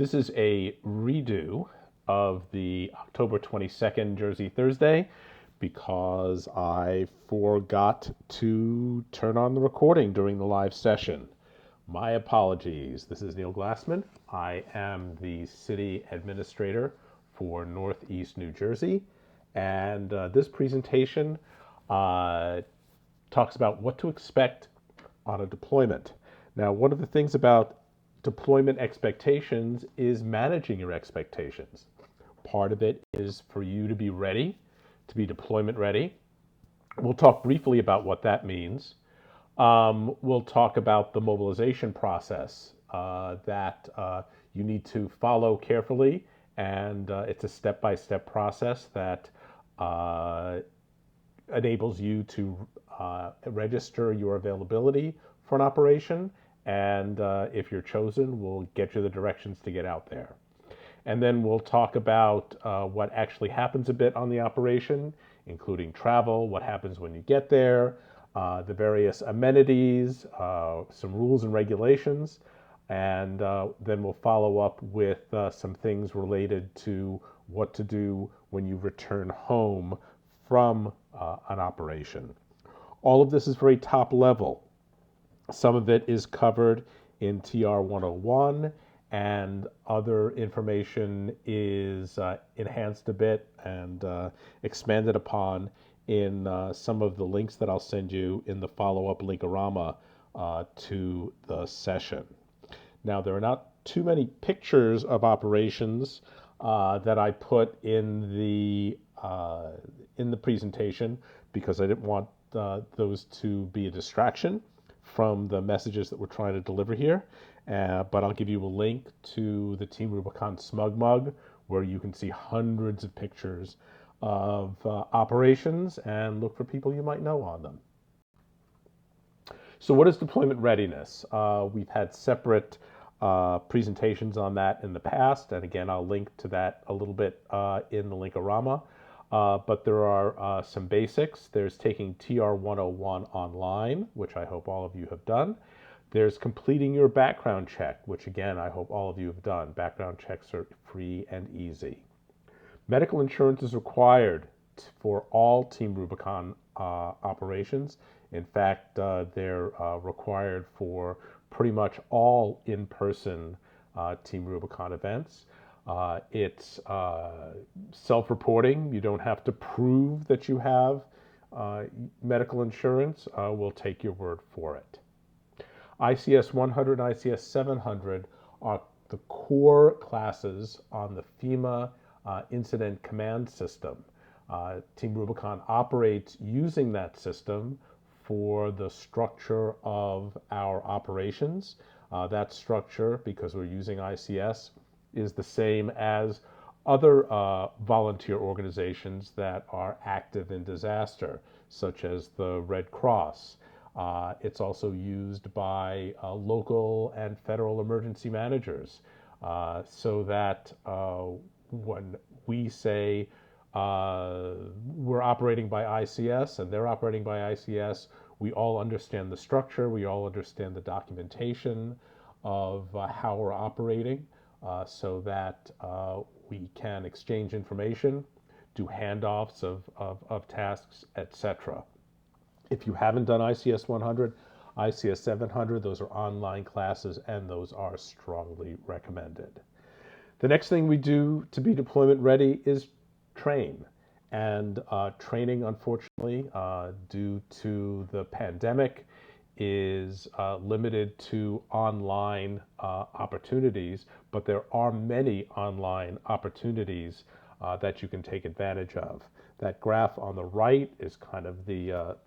This is a redo of the October 22nd Jersey Thursday because I forgot to turn on the recording during the live session. My apologies. This is Neil Glassman. I am the city administrator for Northeast New Jersey, and this presentation talks about what to expect on a deployment. Now, one of the things about deployment expectations is managing your expectations. Part of it is for you to be ready, to be deployment ready. We'll talk briefly about what that means. We'll talk about the mobilization process that you need to follow carefully, and it's a step-by-step process that enables you to register your availability for an operation, and if you're chosen, we'll get you the directions to get out there. And then we'll talk about what actually happens a bit on the operation, including travel, what happens when you get there, the various amenities, some rules and regulations, and then we'll follow up with some things related to what to do when you return home from an operation. All of this is very top level. Some of it is covered in TR 101, and other information is enhanced a bit and expanded upon in some of the links that I'll send you in the follow-up linkorama to the session. Now, there are not too many pictures of operations that I put in the presentation because I didn't want those to be a distraction from the messages that we're trying to deliver here. But I'll give you a link to the Team Rubicon Smug Mug where you can see hundreds of pictures of operations and look for people you might know on them. So what is deployment readiness? We've had separate presentations on that in the past, and again, I'll link to that a little bit in the linkorama. But there are some basics. There's taking TR 101 online, which I hope all of you have done. There's completing your background check, which again, I hope all of you have done. Background checks are free and easy. Medical insurance is required for all Team Rubicon operations. In fact, they're required for pretty much all in-person Team Rubicon events. It's self-reporting. You don't have to prove that you have medical insurance. We'll take your word for it. ICS 100 and ICS 700 are the core classes on the FEMA Incident Command System. Team Rubicon operates using that system for the structure of our operations. That structure, because we're using ICS, is the same as other volunteer organizations that are active in disaster, such as the Red Cross. It's also used by local and federal emergency managers, so that when we say we're operating by ICS and they're operating by ICS, we all understand the structure, we all understand the documentation of how we're operating, so that we can exchange information, do handoffs of tasks, etc. If you haven't done ICS 100, ICS 700, those are online classes, and those are strongly recommended. The next thing we do to be deployment ready is train. And training, unfortunately, due to the pandemic, is limited to online opportunities, but there are many online opportunities that you can take advantage of. That graph on the right is kind of the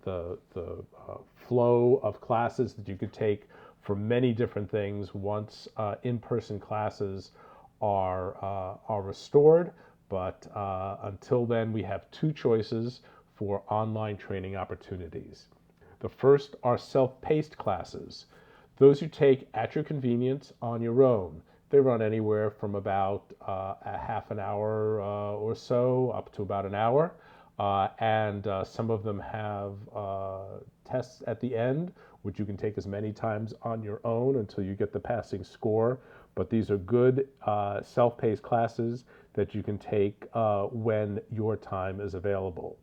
flow of classes that you could take for many different things once in-person classes are restored. But until then, we have two choices for online training opportunities. The first are self-paced classes. Those you take at your convenience on your own. They run anywhere from about a half an hour or so up to about an hour. And some of them have tests at the end, which you can take as many times on your own until you get the passing score. But these are good self-paced classes that you can take when your time is available.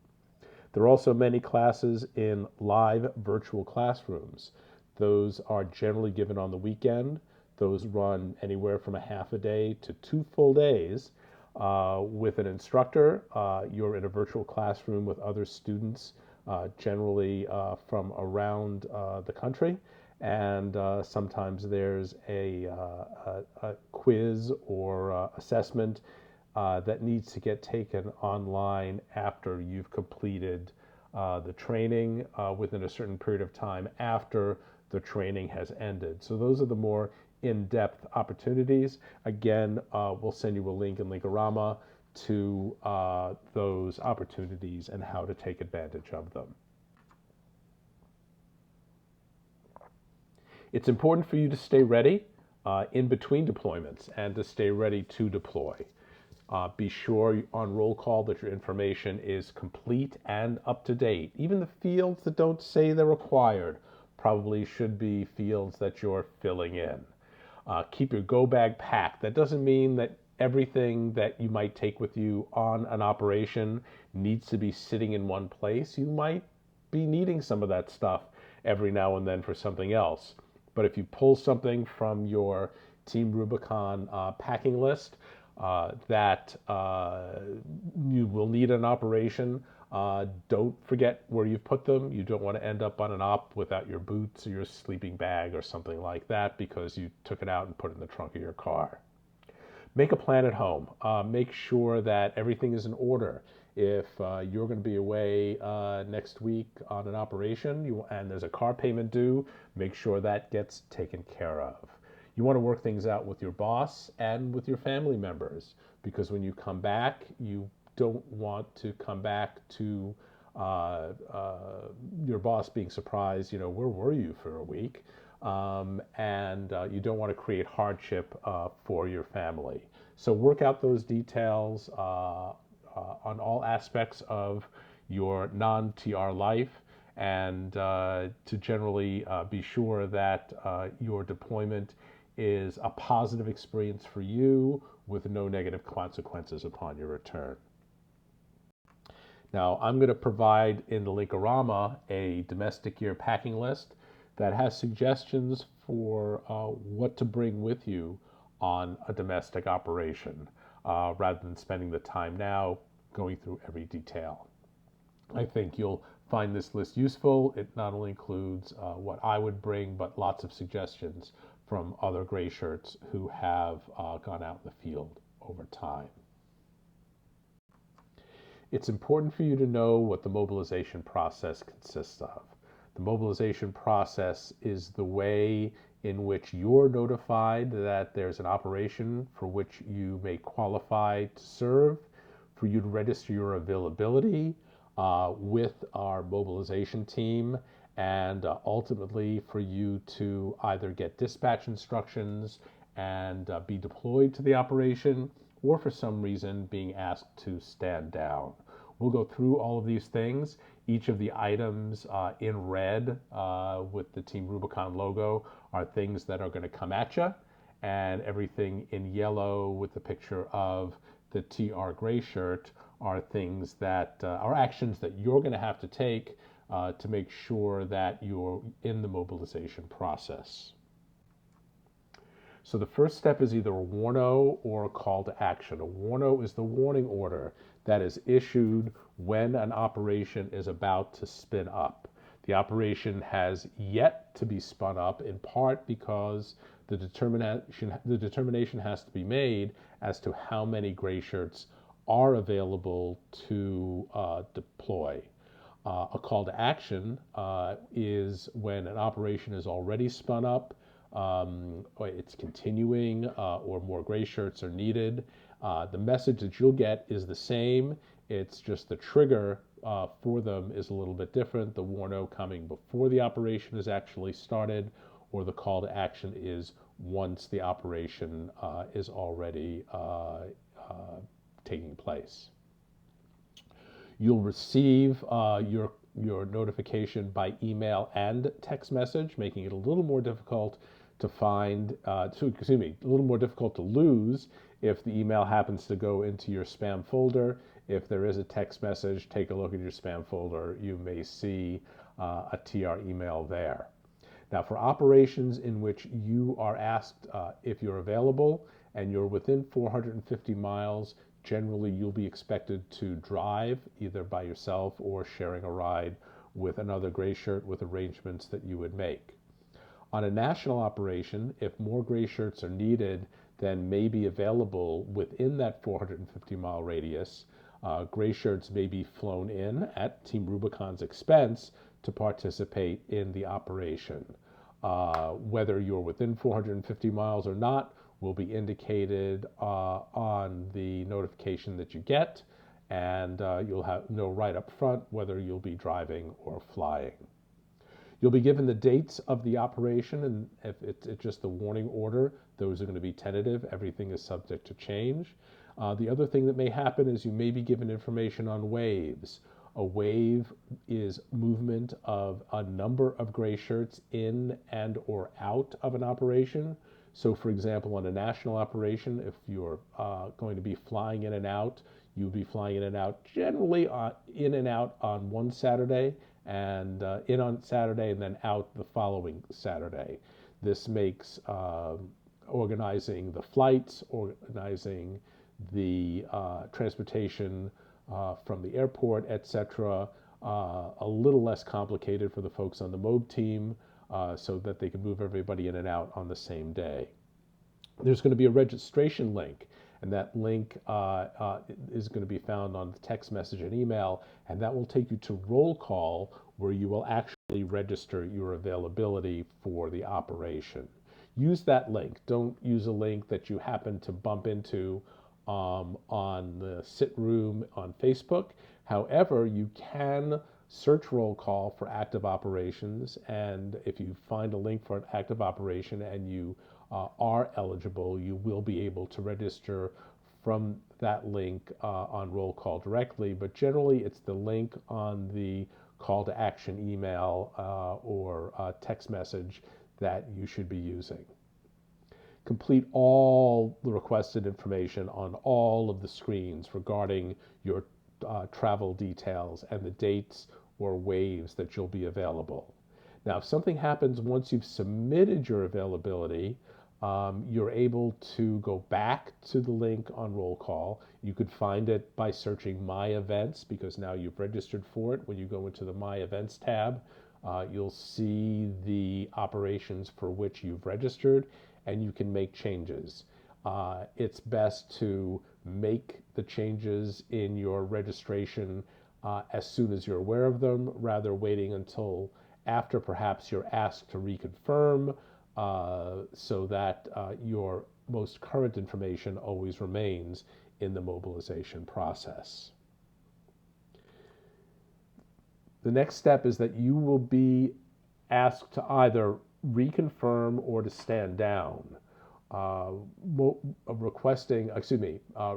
There are also many classes in live virtual classrooms. Those are generally given on the weekend. Those run anywhere from a half a day to 2 full days with an instructor. You're in a virtual classroom with other students, generally from around the country. And sometimes there's a quiz or assessment that needs to get taken online after you've completed the training within a certain period of time after the training has ended. So those are the more in-depth opportunities. Again, we'll send you a link in Linkorama to those opportunities and how to take advantage of them. It's important for you to stay ready in between deployments and to stay ready to deploy. Be sure on roll call that your information is complete and up to date. Even the fields that don't say they're required probably should be fields that you're filling in. Keep your go bag packed. That doesn't mean that everything that you might take with you on an operation needs to be sitting in one place. You might be needing some of that stuff every now and then for something else. But if you pull something from your Team Rubicon packing list that you will need an operation, don't forget where you've put them. You don't want to end up on an op without your boots or your sleeping bag or something like that because you took it out and put it in the trunk of your car. Make a plan at home. Make sure that everything is in order. If you're going to be away next week on an operation and there's a car payment due, make sure that gets taken care of. You want to work things out with your boss and with your family members because when you come back, you don't want to come back to your boss being surprised, where were you for a week? And you don't want to create hardship for your family. So work out those details on all aspects of your non-TR life and to generally be sure that your deployment is a positive experience for you with no negative consequences upon your return. Now, I'm going to provide in the Linkorama a domestic gear packing list that has suggestions for what to bring with you on a domestic operation rather than spending the time now going through every detail. I think you'll find this list useful. It not only includes what I would bring, but lots of suggestions from other Greyshirts who have gone out in the field over time. It's important for you to know what the mobilization process consists of. The mobilization process is the way in which you're notified that there's an operation for which you may qualify to serve, for you to register your availability with our mobilization team, and ultimately for you to either get dispatch instructions and be deployed to the operation, or for some reason being asked to stand down. We'll go through all of these things. Each of the items in red with the Team Rubicon logo are things that are going to come at you, and everything in yellow with the picture of the TR Greyshirt are things that are actions that you're going to have to take to make sure that you're in the mobilization process. So the first step is either a warno or a call to action. A warno is the warning order that is issued when an operation is about to spin up. The operation has yet to be spun up, in part because the determination has to be made as to how many Greyshirts are available to deploy. A call to action is when an operation is already spun up, or it's continuing, or more Greyshirts are needed. The message that you'll get is the same. It's just the trigger for them is a little bit different. The warno coming before the operation is actually started, or the call to action is once the operation is already taking place. You'll receive your notification by email and text message, making it a little more difficult to find, excuse me, a little more difficult to lose if the email happens to go into your spam folder. If there is a text message, take a look at your spam folder. You may see a TR email there. Now, for operations in which you are asked if you're available and you're within 450 miles, generally you'll be expected to drive either by yourself or sharing a ride with another gray shirt with arrangements that you would make. On a national operation, if more gray shirts are needed than may be available within that 450-mile radius, gray shirts may be flown in at Team Rubicon's expense to participate in the operation. Whether you're within 450 miles or not will be indicated on the notification that you get, and you'll know right up front whether you'll be driving or flying. You'll be given the dates of the operation, and if it's just the warning order, those are going to be tentative. Everything is subject to change. The other thing that may happen is you may be given information on waves. A wave is movement of a number of gray shirts in and or out of an operation. So, for example, on a national operation, if you're going to be flying in and out, you'll be flying in and out generally in and out on one Saturday, and in on Saturday and then out the following Saturday. This makes organizing the flights, organizing the transportation from the airport, etc., a little less complicated for the folks on the MOB team so that they can move everybody in and out on the same day. There's going to be a registration link, and that link is going to be found on the text message and email, and that will take you to roll call, where you will actually register your availability for the operation. Use that link. Don't use a link that you happen to bump into on the sit room on Facebook. However, you can search roll call for active operations, and if you find a link for an active operation and you are eligible, you will be able to register from that link on roll call directly, but generally it's the link on the call to action email or text message that you should be using. Complete all the requested information on all of the screens regarding your travel details and the dates or waves that you'll be available. Now, if something happens once you've submitted your availability, you're able to go back to the link on roll call. You could find it by searching My Events, because now you've registered for it. When you go into the My Events tab, you'll see the operations for which you've registered, and you can make changes. It's best to make the changes in your registration as soon as you're aware of them, rather waiting until after perhaps you're asked to reconfirm, so that your most current information always remains in the mobilization process. The next step is that you will be asked to either reconfirm or to stand down.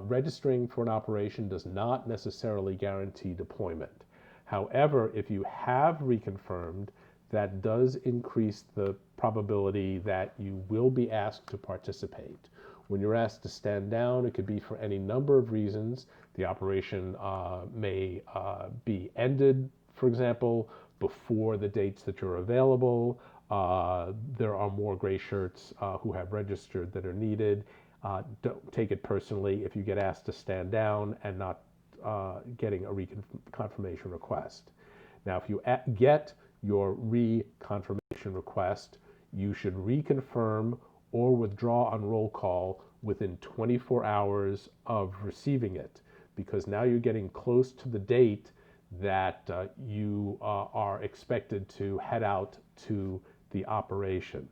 Registering for an operation does not necessarily guarantee deployment. However, if you have reconfirmed, that does increase the probability that you will be asked to participate. When you're asked to stand down, it could be for any number of reasons. The operation may be ended, for example, before the dates that you're available. There are more gray shirts who have registered that are needed. Don't take it personally if you get asked to stand down and not getting a reconfirmation request. Now, if you get your reconfirmation request, you should reconfirm or withdraw on roll call within 24 hours of receiving it, because now you're getting close to the date that you are expected to head out to the operation.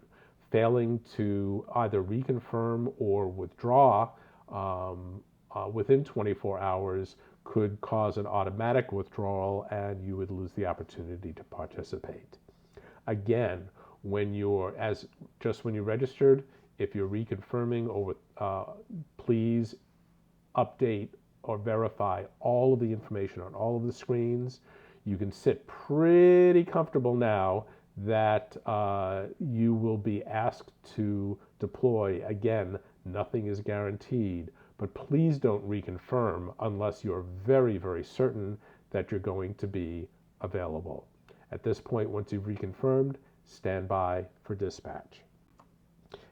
Failing to either reconfirm or withdraw within 24 hours could cause an automatic withdrawal, and you would lose the opportunity to participate. Again, when you registered, if you're reconfirming please update or verify all of the information on all of the screens. You can sit pretty comfortable now that you will be asked to deploy. Again, nothing is guaranteed, but please don't reconfirm unless you're very, very certain that you're going to be available. At this point, once you've reconfirmed, stand by for dispatch.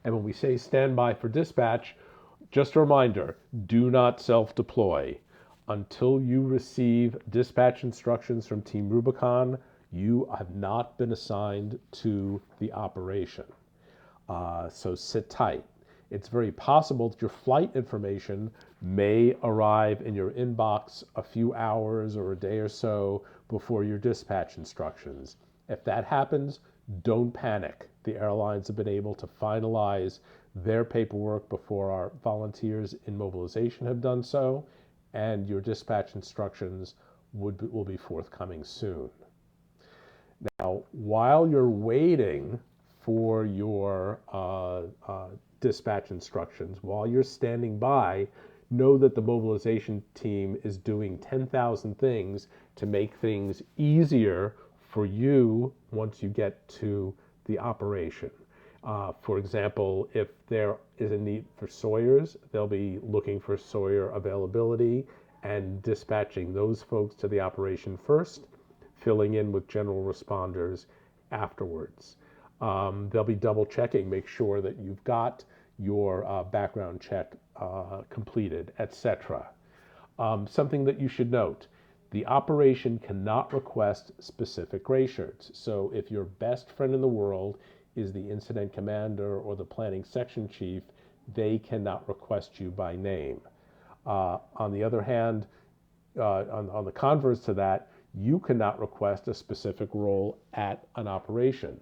And when we say stand by for dispatch, just a reminder, do not self-deploy. Until you receive dispatch instructions from Team Rubicon, you have not been assigned to the operation. So sit tight. It's very possible that your flight information may arrive in your inbox a few hours or a day or so before your dispatch instructions. If that happens, don't panic. The airlines have been able to finalize their paperwork before our volunteers in mobilization have done so, and your dispatch instructions will be forthcoming soon. Now, while you're waiting for your dispatch instructions, while you're standing by, know that the mobilization team is doing 10,000 things to make things easier for you once you get to the operation. For example, if there is a need for Sawyers, they'll be looking for Sawyer availability and dispatching those folks to the operation first, filling in with general responders afterwards. They'll be double checking, make sure that you've got your background check completed, etc. Something that you should note, the operation cannot request specific Greyshirts. So if your best friend in the world is the incident commander or the planning section chief, they cannot request you by name. On the other hand, on the converse to that, you cannot request a specific role at an operation.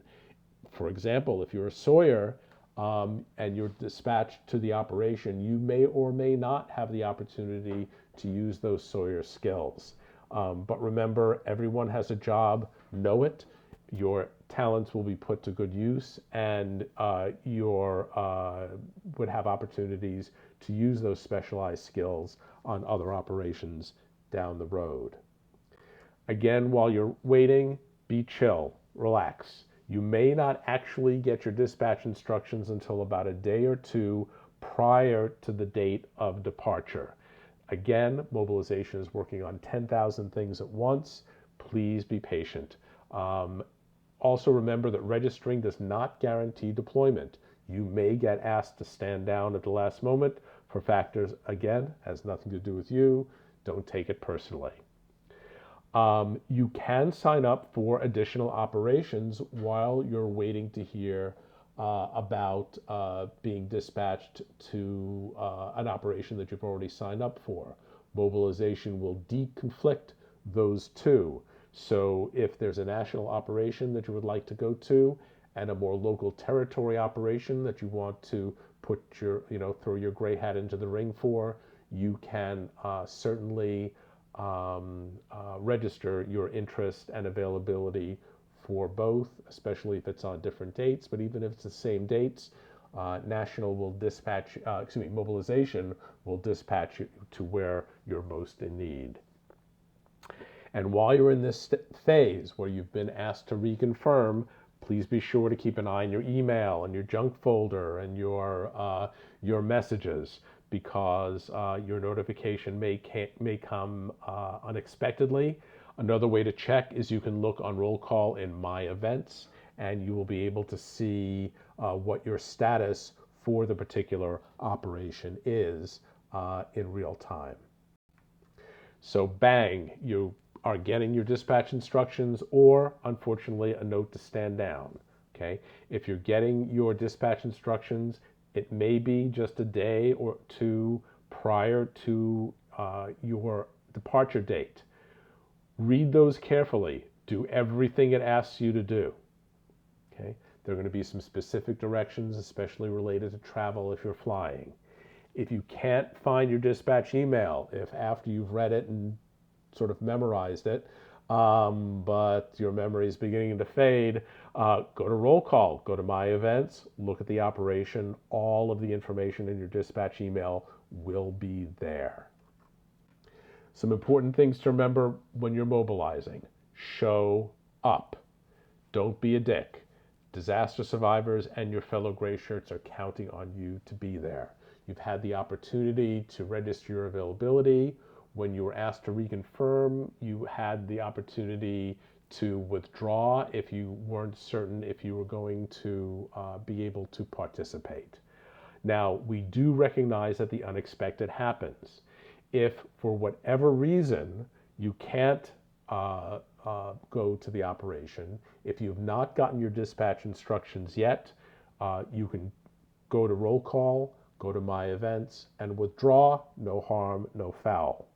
For example, if you're a Sawyer and you're dispatched to the operation, you may or may not have the opportunity to use those Sawyer skills. But remember, everyone has a job. Know it. Your talents will be put to good use, and you would have opportunities to use those specialized skills on other operations down the road. Again, while you're waiting, be chill, relax. You may not actually get your dispatch instructions until about a day or two prior to the date of departure. Again, mobilization is working on 10,000 things at once. Please be patient. Also remember that registering does not guarantee deployment. You may get asked to stand down at the last moment for factors, again, has nothing to do with you. Don't take it personally. You can sign up for additional operations while you're waiting to hear about being dispatched to an operation that you've already signed up for. Mobilization will deconflict those two. So if there's a national operation that you would like to go to and a more local territory operation that you want to put your, throw your gray hat into the ring for, you can certainly register your interest and availability for both, especially if it's on different dates. But even if it's the same dates, national will dispatch, mobilization will dispatch you to where you're most in need. And while you're in this phase where you've been asked to reconfirm, please be sure to keep an eye on your email and your junk folder and your messages, because your notification may come unexpectedly. Another way to check is you can look on roll call in My Events, and you will be able to see what your status for the particular operation is in real time. So bang, you are getting your dispatch instructions, or unfortunately a note to stand down. Okay, if you're getting your dispatch instructions, it may be just a day or two prior to your departure date. Read those carefully. Do everything it asks you to do. Okay, there are going to be some specific directions, especially related to travel if you're flying. If you can't find your dispatch email, if after you've read it and sort of memorized it, but your memory is beginning to fade, go to roll call, go to My Events, look at the operation. All of the information in your dispatch email will be there. Some important things to remember when you're mobilizing. Show up. Don't be a dick. Disaster survivors and your fellow gray shirts are counting on you to be there. You've had the opportunity to register your availability. When you were asked to reconfirm, you had the opportunity to withdraw if you weren't certain if you were going to be able to participate. Now, we do recognize that the unexpected happens. If for whatever reason you can't go to the operation, if you've not gotten your dispatch instructions yet, you can go to roll call, go to my events, and withdraw. No harm, no foul.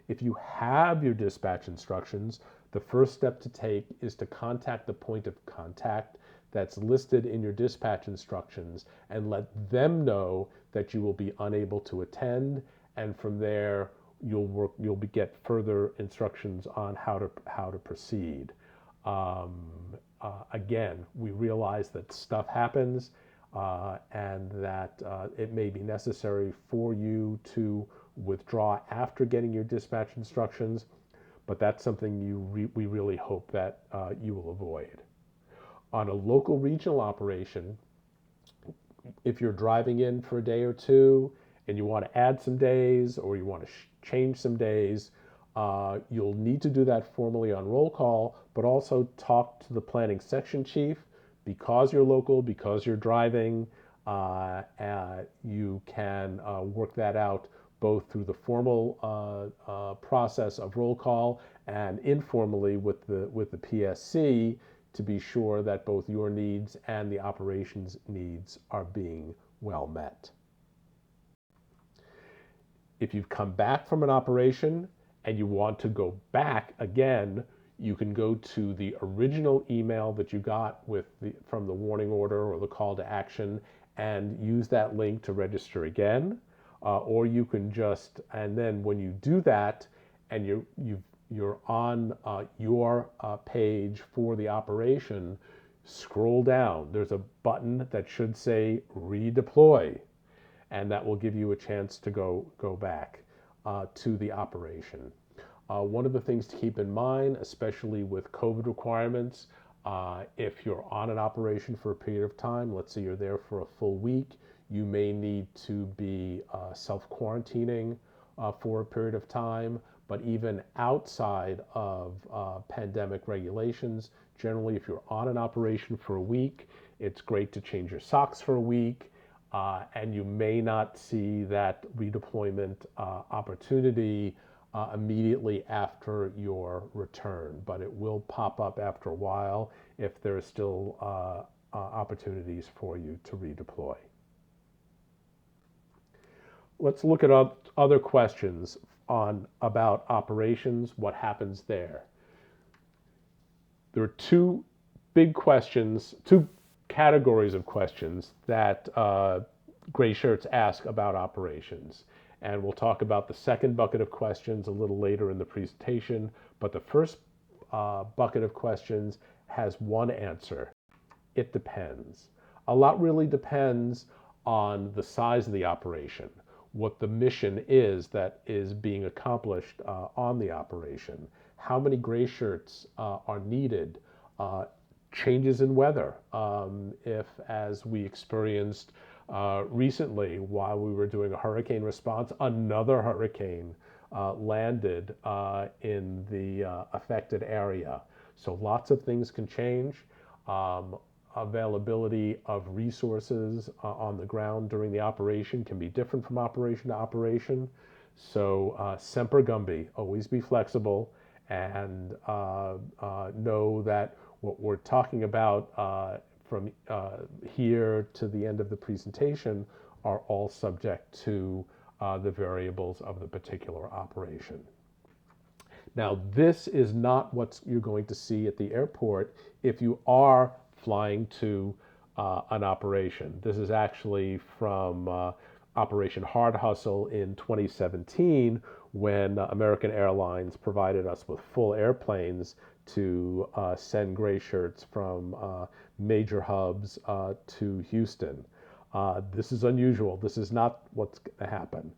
If you have your dispatch instructions, the first step to take is to contact the point of contact that's listed in your dispatch instructions and let them know that you will be unable to attend, and from there you'll get further instructions on how to proceed. Again, we realize that stuff happens and that it may be necessary for you to withdraw after getting your dispatch instructions, but that's something we really hope that you will avoid. On a local regional operation, if you're driving in for a day or two and you want to add some days or you want to change some days, you'll need to do that formally on roll call, but also talk to the planning section chief. Because you're local, because you're driving, you can work that out both through the formal process of roll call and informally with the PSC to be sure that both your needs and the operations needs are being well met. If you've come back from an operation and you want to go back again, you can go to the original email that you got from the warning order or the call to action and use that link to register again. Or you can and then when you do that and you're on your page for the operation, scroll down. There's a button that should say redeploy, and that will give you a chance to go back to the operation. One of the things to keep in mind, especially with COVID requirements, if you're on an operation for a period of time, let's say you're there for a full week, you may need to be self-quarantining for a period of time. But even outside of pandemic regulations, generally if you're on an operation for a week, it's great to change your socks for a week, and you may not see that redeployment opportunity immediately after your return, but it will pop up after a while if there are still opportunities for you to redeploy. Let's look at other questions about operations, what happens there. There are two big questions, two categories of questions that gray shirts ask about operations. And we'll talk about the second bucket of questions a little later in the presentation, but the first bucket of questions has one answer. It depends. A lot really depends on the size of the operation, what the mission is that is being accomplished on the operation, how many gray shirts are needed, changes in weather. If, as we experienced recently while we were doing a hurricane response, another hurricane landed in the affected area. So lots of things can change. Availability of resources on the ground during the operation can be different from operation to operation. So semper gumby, always be flexible, and know that what we're talking about from here to the end of the presentation are all subject to the variables of the particular operation. Now, this is not what you're going to see at the airport if you are flying to an operation. This is actually from Operation Hard Hustle in 2017, when American Airlines provided us with full airplanes to send gray shirts from major hubs to Houston. This is unusual. This is not what's going to happen.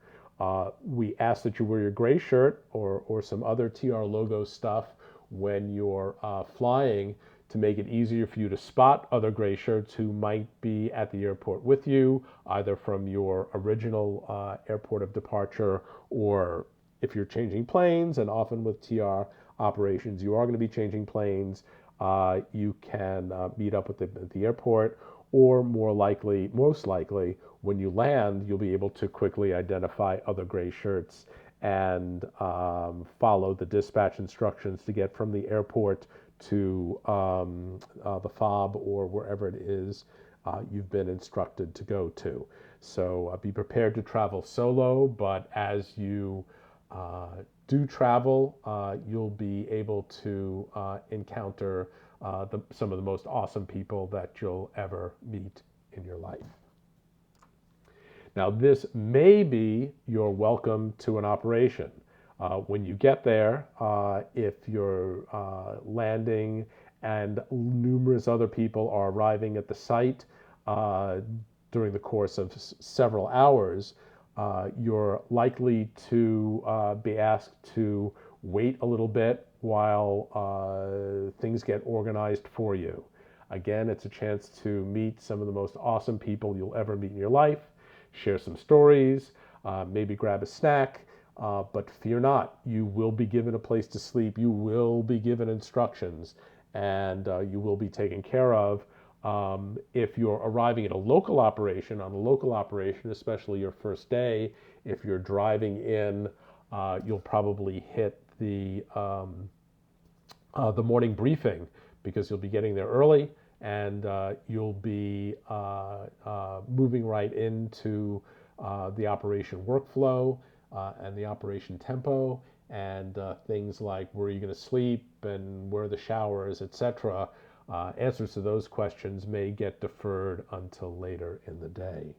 We ask that you wear your gray shirt or some other TR logo stuff when you're flying to make it easier for you to spot other gray shirts who might be at the airport with you, either from your original airport of departure, or if you're changing planes, and often with TR operations, you are going to be changing planes. You can meet up with them at the airport, or most likely, when you land, you'll be able to quickly identify other gray shirts and follow the dispatch instructions to get from the airport to the fob or wherever it is you've been instructed to go to. So be prepared to travel solo, but as you do travel, you'll be able to encounter some of the most awesome people that you'll ever meet in your life. Now, this may be your welcome to an operation. When you get there, if you're landing and numerous other people are arriving at the site during the course of several hours, you're likely to be asked to wait a little bit while things get organized for you. Again, it's a chance to meet some of the most awesome people you'll ever meet in your life, share some stories, maybe grab a snack, but fear not, you will be given a place to sleep, you will be given instructions, and you will be taken care of. If you're arriving at a local operation, especially your first day, if you're driving in, you'll probably hit the morning briefing because you'll be getting there early, and you'll be moving right into the operation workflow and the operation tempo, and things like where are you going to sleep and where are the showers, etc. Answers to those questions may get deferred until later in the day.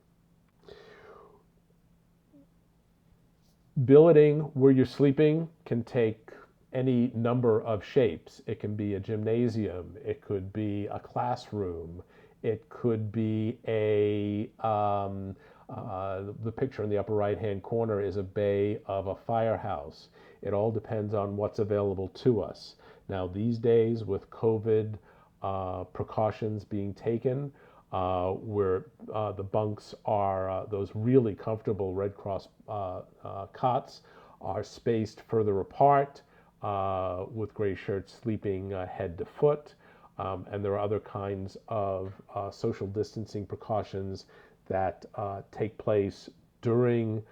Billeting where you're sleeping can take any number of shapes. It can be a gymnasium, it could be a classroom, it could be the picture in the upper right hand corner is a bay of a firehouse. It all depends on what's available to us. Now, these days, with COVID precautions being taken, where the bunks are those really comfortable Red Cross cots are spaced further apart, with gray shirts sleeping head to foot. And there are other kinds of social distancing precautions that take place during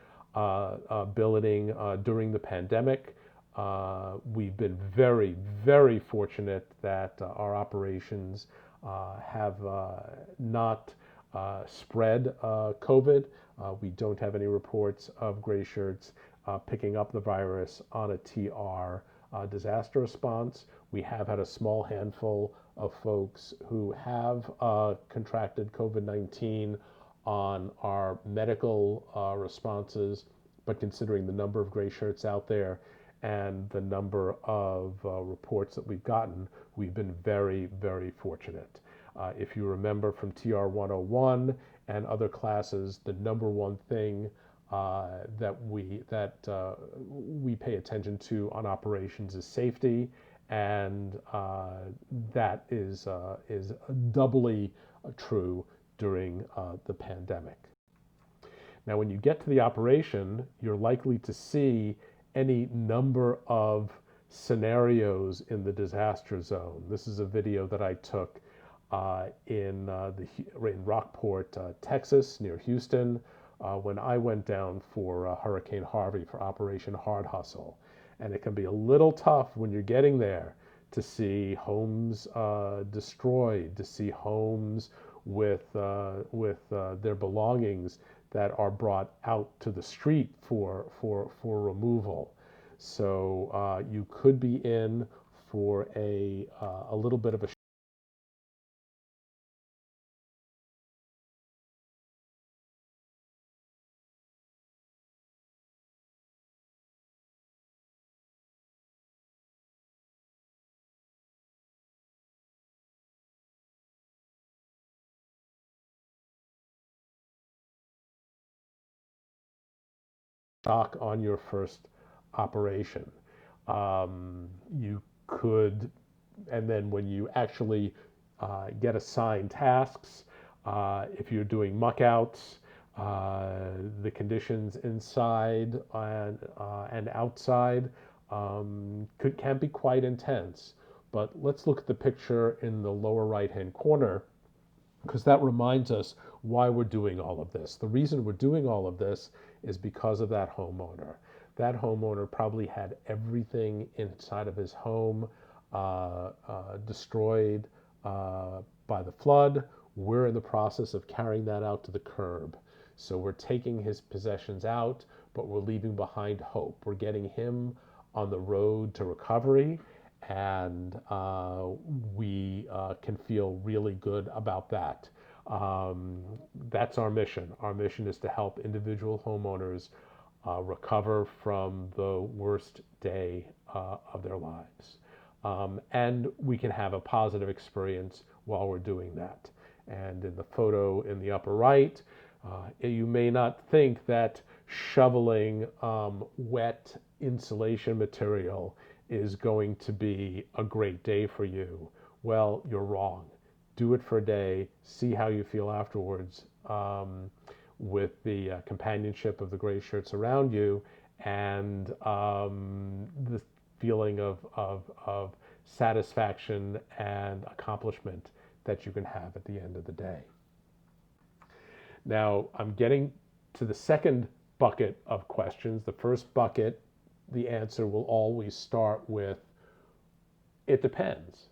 billeting during the pandemic. We've been very, very fortunate that our operations have not spread COVID. We don't have any reports of gray shirts picking up the virus on a TR disaster response. We have had a small handful of folks who have contracted COVID-19 on our medical responses, but considering the number of gray shirts out there and the number of reports that we've gotten, we've been very, very fortunate. If you remember from TR 101 and other classes, the number one thing that we pay attention to on operations is safety, and that is doubly true during the pandemic. Now, when you get to the operation, you're likely to see any number of scenarios in the disaster zone. This is a video that I took in Rockport, Texas, near Houston, when I went down for Hurricane Harvey for Operation Hard Hustle. And it can be a little tough when you're getting there to see homes destroyed, to see homes with their belongings that are brought out to the street for removal. So you could be in for a little bit of a shock on your first operation. You could and then when you actually get assigned tasks, if you're doing muck outs, the conditions inside and outside can be quite intense. But let's look at the picture in the lower right-hand corner, because that reminds us why we're doing all of this. The reason we're doing all of this is because of that homeowner. That homeowner probably had everything inside of his home destroyed by the flood. We're in the process of carrying that out to the curb. So we're taking his possessions out, but we're leaving behind hope. We're getting him on the road to recovery, and we can feel really good about that. That's our mission. Our mission is to help individual homeowners recover from the worst day of their lives. And we can have a positive experience while we're doing that. And in the photo in the upper right, you may not think that shoveling wet insulation material is going to be a great day for you. Well, you're wrong. Do it for a day, see how you feel afterwards, with the companionship of the Greyshirts around you, and the feeling of satisfaction and accomplishment that you can have at the end of the day. Now, I'm getting to the second bucket of questions. The first bucket, the answer will always start with, it depends.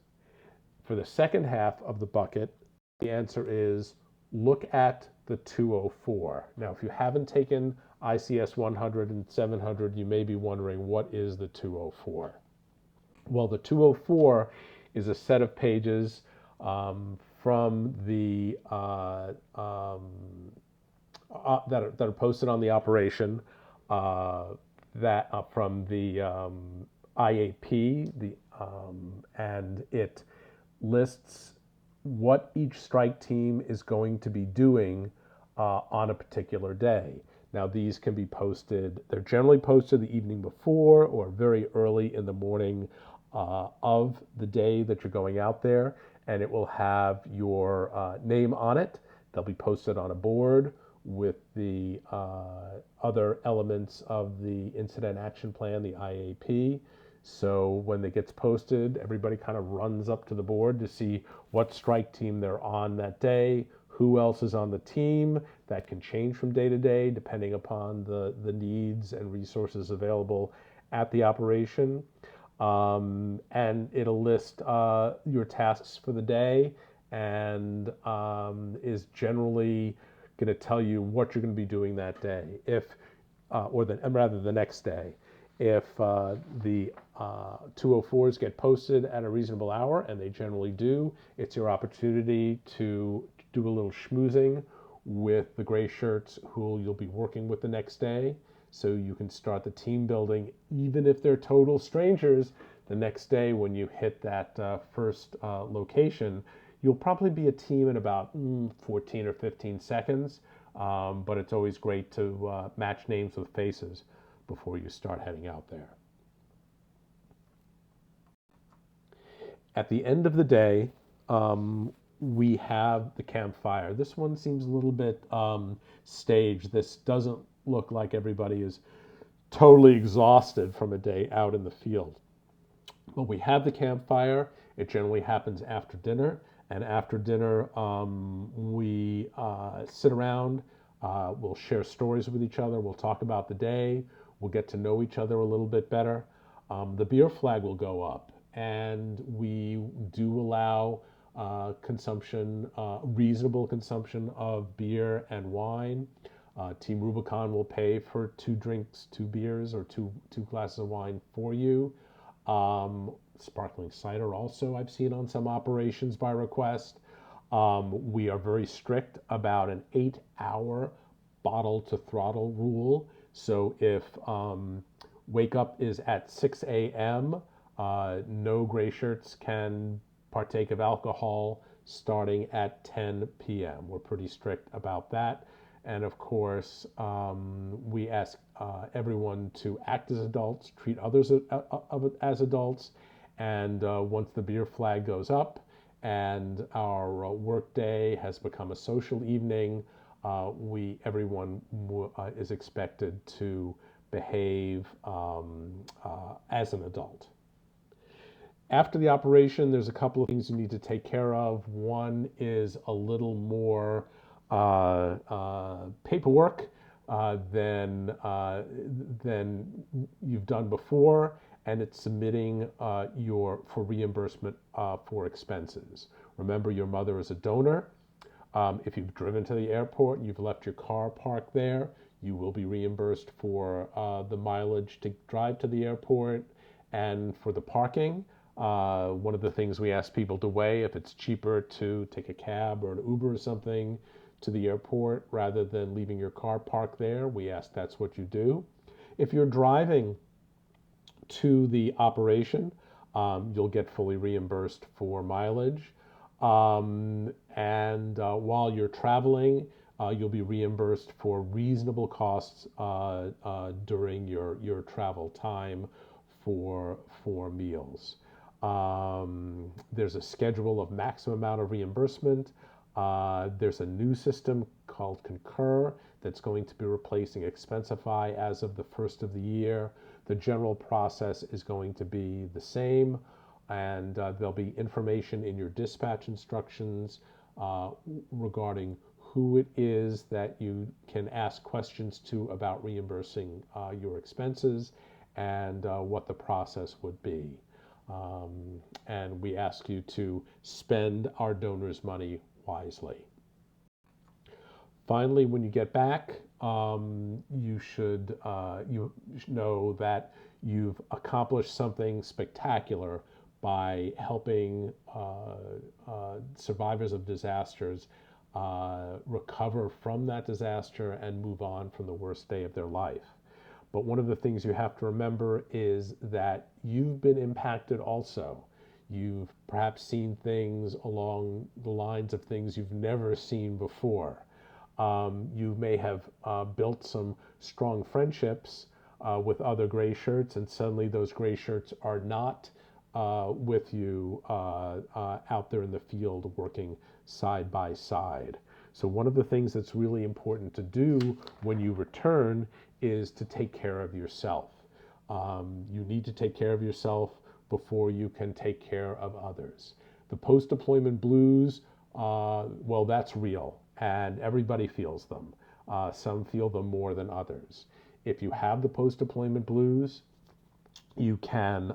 For the second half of the bucket, the answer is, look at the 204. Now, if you haven't taken ICS 100 and 700, you may be wondering, what is the 204? Well, the 204 is a set of pages from the that are posted on the operation, from the IAP, and it lists what each strike team is going to be doing on a particular day. Now, these can be posted, they're generally posted the evening before or very early in the morning of the day that you're going out there, and it will have your name on it. They'll be posted on a board with the other elements of the incident action plan, the IAP. So when it gets posted, everybody kind of runs up to the board to see what strike team they're on that day, who else is on the team. That can change from day to day depending upon the needs and resources available at the operation. And it'll list your tasks for the day, and is generally going to tell you what you're going to be doing that day, the next day. If the 204s get posted at a reasonable hour, and they generally do, it's your opportunity to do a little schmoozing with the Greyshirts who you'll be working with the next day. So you can start the team building, even if they're total strangers. The next day when you hit that first location, you'll probably be a team in about 14 or 15 seconds, but it's always great to match names with faces before you start heading out there. At the end of the day, we have the campfire. This one seems a little bit staged. This doesn't look like everybody is totally exhausted from a day out in the field. But we have the campfire. It generally happens after dinner. And after dinner, we sit around. We'll share stories with each other. We'll talk about the day. We'll get to know each other a little bit better. The beer flag will go up. And we do allow reasonable consumption of beer and wine. Team Rubicon will pay for 2 drinks, 2 beers, or two glasses of wine for you. Sparkling cider also I've seen on some operations by request. We are very strict about an 8-hour bottle to throttle rule. So if wake up is at 6 a.m., no Greyshirts can partake of alcohol starting at 10 p.m. We're pretty strict about that. And of course, we ask everyone to act as adults, treat others as adults, And once the beer flag goes up and our work day has become a social evening, everyone is expected to behave as an adult. After the operation, there's a couple of things you need to take care of. One is a little more paperwork than you've done before, and it's submitting for reimbursement for expenses. Remember, your mother is a donor. If you've driven to the airport and you've left your car parked there, you will be reimbursed for the mileage to drive to the airport and for the parking. One of the things we ask people to weigh, if it's cheaper to take a cab or an Uber or something to the airport rather than leaving your car parked there, we ask that's what you do. If you're driving to the operation, you'll get fully reimbursed for mileage. And while you're traveling, you'll be reimbursed for reasonable costs during your travel time for meals. There's a schedule of maximum amount of reimbursement. There's a new system called Concur that's going to be replacing Expensify as of the first of the year. The general process is going to be the same, and there'll be information in your dispatch instructions regarding who it is that you can ask questions to about reimbursing your expenses and what the process would be. And we ask you to spend our donors' money wisely. Finally, when you get back, you should know that you've accomplished something spectacular by helping survivors of disasters recover from that disaster and move on from the worst day of their life. But one of the things you have to remember is that you've been impacted also. You've perhaps seen things along the lines of things you've never seen before. You may have built some strong friendships with other Greyshirts, and suddenly those Greyshirts are not with you out there in the field working side by side. So one of the things that's really important to do when you return is to take care of yourself. You need to take care of yourself before you can take care of others. The post-deployment blues, well, that's real, and everybody feels them. Some feel them more than others. If you have the post-deployment blues, you can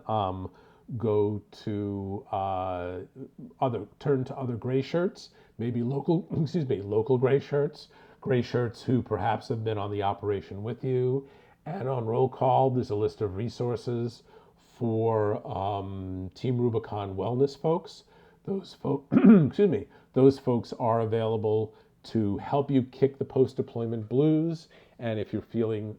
go to turn to other Greyshirts, maybe local Greyshirts, Greyshirts who perhaps have been on the operation with you. And on roll call, there's a list of resources for Team Rubicon wellness folks. Those those folks are available to help you kick the post-deployment blues, and if you're feeling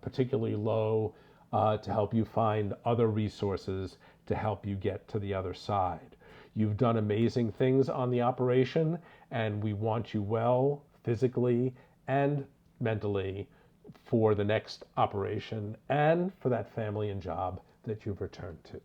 particularly low, to help you find other resources to help you get to the other side. You've done amazing things on the operation, and we want you well physically and mentally for the next operation and for that family and job that you've returned to.